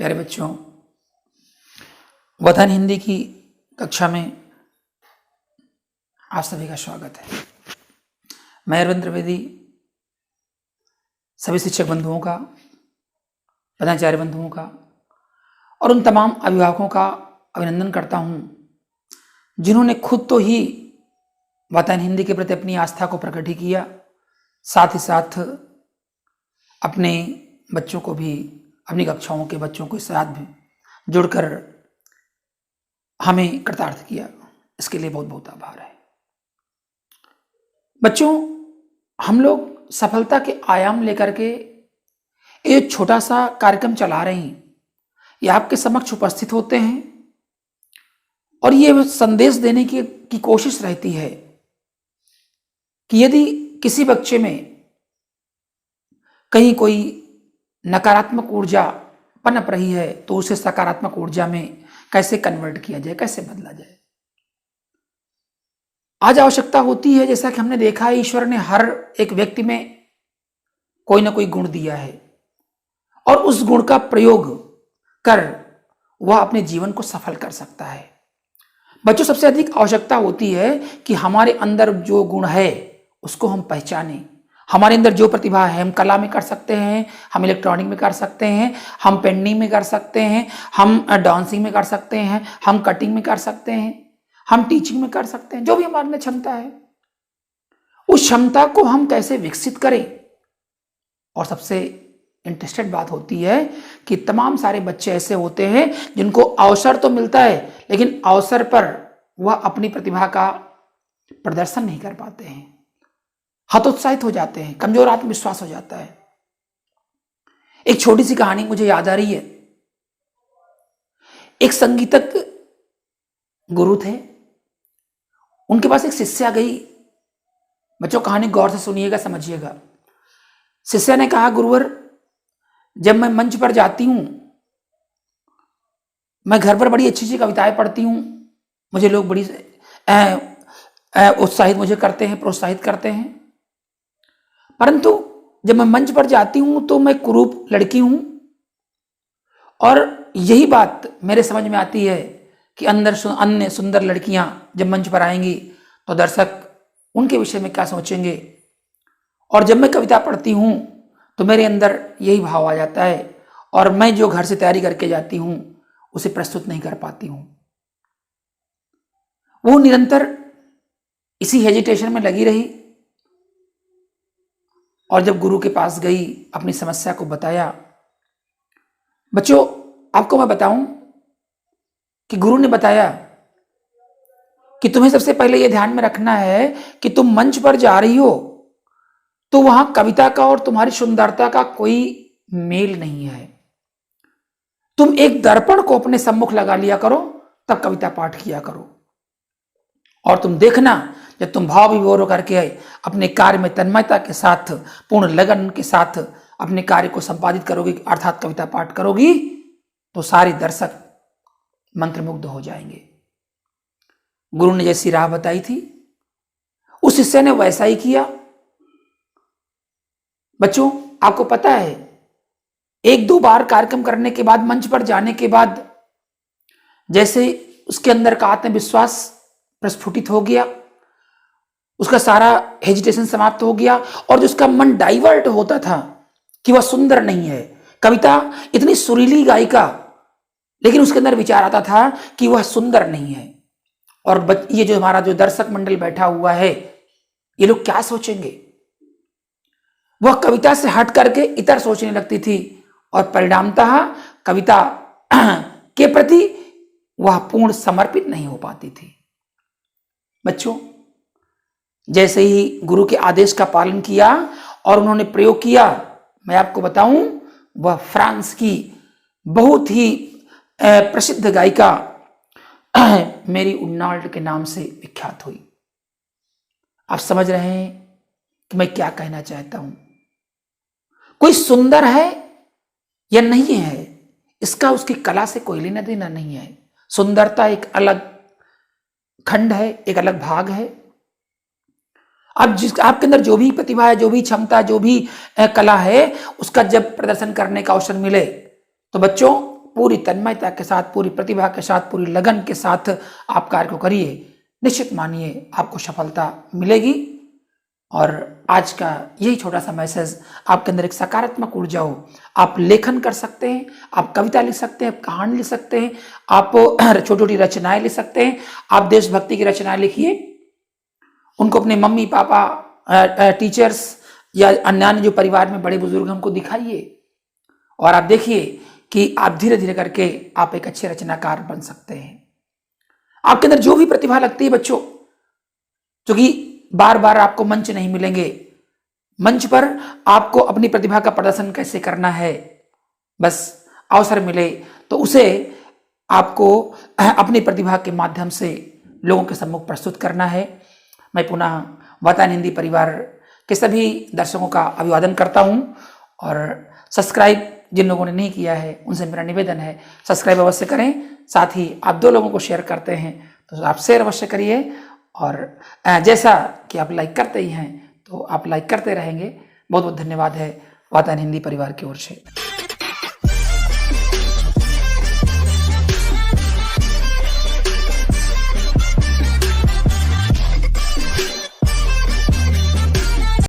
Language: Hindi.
प्यारे बच्चों, वतन हिंदी की कक्षा में आप सभी का स्वागत है। मैं अरविंद त्रिवेदी सभी शिक्षक बंधुओं का, प्रधानाचार्य बंधुओं का और उन तमाम अभिभावकों का अभिनंदन करता हूं जिन्होंने खुद तो ही वतन हिंदी के प्रति अपनी आस्था को प्रकट ही किया, साथ ही साथ अपने बच्चों को भी, अपनी कक्षाओं के बच्चों के साथ भी जुड़कर हमें कृतार्थ किया। इसके लिए बहुत बहुत आभार है। बच्चों, हम लोग सफलता के आयाम लेकर के एक छोटा सा कार्यक्रम चला रहे हैं। ये आपके समक्ष उपस्थित होते हैं और ये संदेश देने की कोशिश रहती है कि यदि किसी बच्चे में कहीं कोई नकारात्मक ऊर्जा पनप रही है तो उसे सकारात्मक ऊर्जा में कैसे कन्वर्ट किया जाए, कैसे बदला जाए। आज आवश्यकता होती है, जैसा कि हमने देखा है, ईश्वर ने हर एक व्यक्ति में कोई ना कोई गुण दिया है और उस गुण का प्रयोग कर वह अपने जीवन को सफल कर सकता है। बच्चों, सबसे अधिक आवश्यकता होती है कि हमारे अंदर जो गुण है उसको हम पहचानें। हमारे अंदर जो प्रतिभा है, हम कला में कर सकते हैं, हम इलेक्ट्रॉनिक में कर सकते हैं, हम पेंटिंग में कर सकते हैं, हम डांसिंग में कर सकते हैं, हम कटिंग में कर सकते हैं, हम टीचिंग में कर सकते हैं। जो भी हमारे में क्षमता है, उस क्षमता को हम कैसे विकसित करें। और सबसे इंटरेस्टेड बात होती है कि तमाम सारे बच्चे ऐसे होते हैं जिनको अवसर तो मिलता है, लेकिन अवसर पर वह अपनी प्रतिभा का प्रदर्शन नहीं कर पाते हैं, हतोत्साहित हो जाते हैं, कमजोर आत्मविश्वास हो जाता है। एक छोटी सी कहानी मुझे याद आ रही है। एक संगीतज्ञ गुरु थे, उनके पास एक शिष्या गई। बच्चों, कहानी गौर से सुनिएगा, समझिएगा। शिष्या ने कहा, गुरुवर, जब मैं मंच पर जाती हूं, मैं घर पर बड़ी अच्छी अच्छी कविताएं पढ़ती हूं, मुझे लोग बड़ी उत्साहित मुझे करते हैं, प्रोत्साहित करते हैं, परंतु जब मैं मंच पर जाती हूं तो मैं कुरूप लड़की हूं। और यही बात मेरे समझ में आती है कि अन्य सुंदर लड़कियां जब मंच पर आएंगी तो दर्शक उनके विषय में क्या सोचेंगे। और जब मैं कविता पढ़ती हूं तो मेरे अंदर यही भाव आ जाता है और मैं जो घर से तैयारी करके जाती हूं उसे प्रस्तुत नहीं कर पाती हूं। वो निरंतर इसी हेजिटेशन में लगी रही और जब गुरु के पास गई, अपनी समस्या को बताया। बच्चों, आपको मैं बताऊं कि गुरु ने बताया कि तुम्हें सबसे पहले यह ध्यान में रखना है कि तुम मंच पर जा रही हो तो वहां कविता का और तुम्हारी सुंदरता का कोई मेल नहीं है। तुम एक दर्पण को अपने सम्मुख लगा लिया करो, तब कविता पाठ किया करो। और तुम देखना, जब तुम भाव विभोर होकर के अपने कार्य में तन्मयता के साथ, पूर्ण लगन के साथ अपने कार्य को संपादित करोगी, अर्थात कविता पाठ करोगी, तो सारे दर्शक मंत्रमुग्ध हो जाएंगे। गुरु ने जैसी राह बताई थी, उस शिष्य ने वैसा ही किया। बच्चों, आपको पता है, एक दो बार कार्यक्रम करने के बाद, मंच पर जाने के बाद, जैसे उसके अंदर का आत्मविश्वास प्रस्फुटित हो गया, उसका सारा हेजिटेशन समाप्त हो गया और जो उसका मन डाइवर्ट होता था कि वह सुंदर नहीं है, कविता इतनी सुरीली गायिका, लेकिन उसके अंदर विचार आता था कि वह सुंदर नहीं है। और ये जो हमारा जो दर्शक मंडल बैठा हुआ है, ये लोग क्या सोचेंगे। वह कविता से हट करके इतर सोचने लगती थी और परिणामतः कविता के प्रति वह पूर्ण समर्पित नहीं हो पाती थी। बच्चों, जैसे ही गुरु के आदेश का पालन किया और उन्होंने प्रयोग किया, मैं आपको बताऊं, वह फ्रांस की बहुत ही प्रसिद्ध गायिका मेरी उन्नाल्ड के नाम से विख्यात हुई। आप समझ रहे हैं कि मैं क्या कहना चाहता हूं। कोई सुंदर है या नहीं है, इसका उसकी कला से कोई लेना देना नहीं है। सुंदरता एक अलग खंड है, एक अलग भाग है। अब आपके अंदर जो भी प्रतिभा है, जो भी क्षमता, जो भी कला है, उसका जब प्रदर्शन करने का अवसर मिले तो बच्चों पूरी तन्मयता के साथ, पूरी प्रतिभा के साथ, पूरी लगन के साथ आप कार्य को करिए, निश्चित मानिए आपको सफलता मिलेगी। और आज का यही छोटा सा मैसेज आपके अंदर एक सकारात्मक ऊर्जा हो। आप लेखन कर सकते हैं, आप कविता लिख सकते हैं, आप कहानी लिख सकते हैं, आप छोटी छोटी रचनाएं लिख सकते हैं। आप देशभक्ति की रचनाएं लिखिए, उनको अपने मम्मी पापा, टीचर्स या अन्य जो परिवार में बड़े बुजुर्ग हैं उनको दिखाइए, और आप देखिए कि आप धीरे धीरे करके आप एक अच्छे रचनाकार बन सकते हैं। आपके अंदर जो भी प्रतिभा लगती है बच्चों, जो कि बार बार आपको मंच नहीं मिलेंगे, मंच पर आपको अपनी प्रतिभा का प्रदर्शन कैसे करना है, बस अवसर मिले तो उसे आपको अपनी प्रतिभा के माध्यम से लोगों के सम्मुख प्रस्तुत करना है। मैं पुनः वातायन हिंदी परिवार के सभी दर्शकों का अभिवादन करता हूं, और सब्सक्राइब जिन लोगों ने नहीं किया है उनसे मेरा निवेदन है सब्सक्राइब अवश्य करें। साथ ही आप 2 लोगों को शेयर करते हैं तो आप शेयर अवश्य करिए, और जैसा कि आप लाइक करते ही हैं तो आप लाइक करते रहेंगे। बहुत बहुत धन्यवाद है वातायन हिंदी परिवार की ओर से।